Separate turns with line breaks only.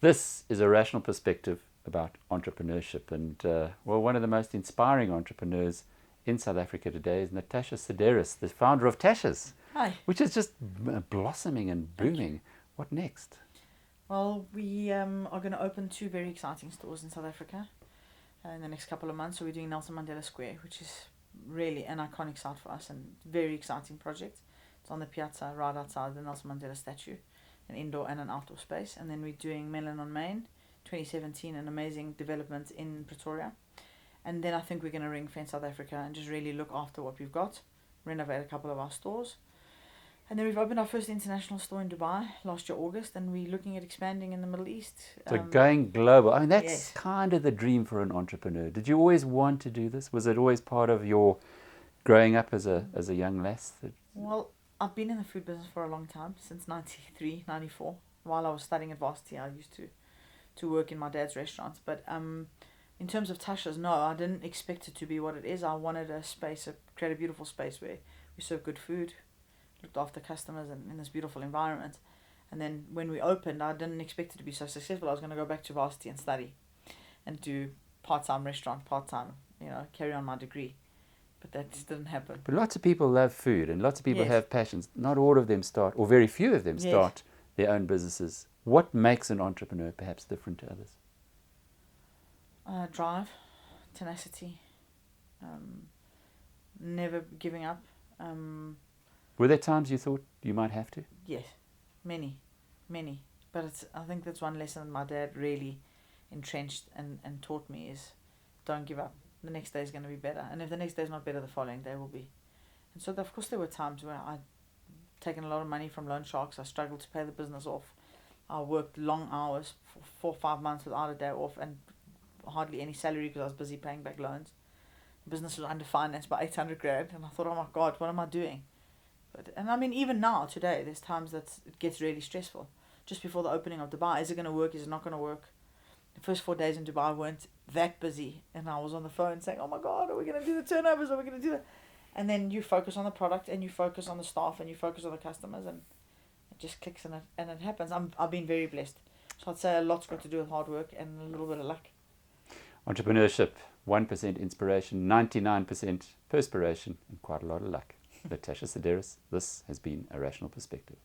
This is a rational perspective about entrepreneurship, and well, one of the most inspiring entrepreneurs in South Africa today is Natasha Sedaris, the founder of Tashas,
Hi.
which is just blossoming and booming. What next?
Well, we are going to open 2 very exciting stores in South Africa in the next couple of months. So we're doing Nelson Mandela Square, which is really an iconic site for us and very exciting project. It's on the piazza right outside the Nelson Mandela statue, an indoor and an outdoor space. And then we're doing Melon on Main, 2017, an amazing development in Pretoria. And then I think we're going to ring fence South Africa and just really look after what we've got, renovate a couple of our stores. And then we've opened our first international store in Dubai last year, August, and we're looking at expanding in the Middle East.
So going global. I mean, that's
Yes.
kind of the dream for an entrepreneur. Did you always want to do this? Was it always part of your growing up as a young lass?
Well, I've been in the food business for a long time, since 93, 94. While I was studying at varsity, I used to work in my dad's restaurants. But in terms of Tashas, no, I didn't expect it to be what it is. I wanted a space, create a beautiful space where we serve good food, looked after customers and in this beautiful environment. And then when we opened, I didn't expect it to be so successful. I was going to go back to varsity and study and do part-time restaurant, part-time, carry on my degree. But that just didn't happen.
But lots of people love food and lots of people
Yes.
have passions. Not all of them start, or very few of them
Yes.
start their own businesses. What makes an entrepreneur perhaps different to others?
Drive, tenacity, never giving up.
Were there times you thought you might have to?
Yes, many. But I think that's one lesson my dad really entrenched and taught me is don't give up. The next day is going to be better. And if the next day is not better, the following day will be. And so, of course, there were times where I'd taken a lot of money from loan sharks. I struggled to pay the business off. I worked long hours for 4 or 5 months without a day off and hardly any salary because I was busy paying back loans. The business was underfinanced by 800 grand. And I thought, oh my God, what am I doing? And I mean, even now, today, there's times that it gets really stressful. Just before the opening of Dubai, is it going to work? Is it not going to work? The first 4 days in Dubai weren't that busy. And I was on the phone saying, oh my God, are we going to do the turnovers? Are we going to do that? And then you focus on the product and you focus on the staff and you focus on the customers and it just clicks and it happens. I've been very blessed. So I'd say a lot's got to do with hard work and a little bit of luck.
Entrepreneurship, 1% inspiration, 99% perspiration, and quite a lot of luck. Natasha Sedaris, this has been A Rational Perspective.